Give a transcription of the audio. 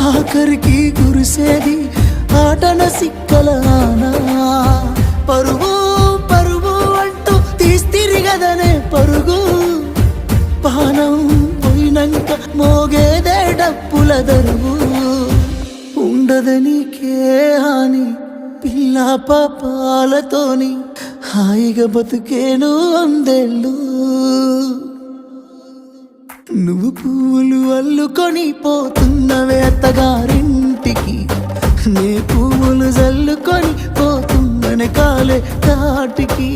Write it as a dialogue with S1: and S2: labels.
S1: ఆఖరికి కురిసేది ఆటన సిక్కలానా పరుగు పరుగు అంటూ తీస్తిరిగదనే పరుగు పానం పోయినంక మోగేదే డప్పుల దరువు ఉండదనికే హాని పిల్ల పాపాలతోని హాయిగా బతుకేను వందేళ్ళు నువ్వు పువ్వులు అల్లుకొని పోతున్నవే అత్తగారింటికి నే పువ్వులు జల్లుకొని పోతున్ననే కాలే కాటికి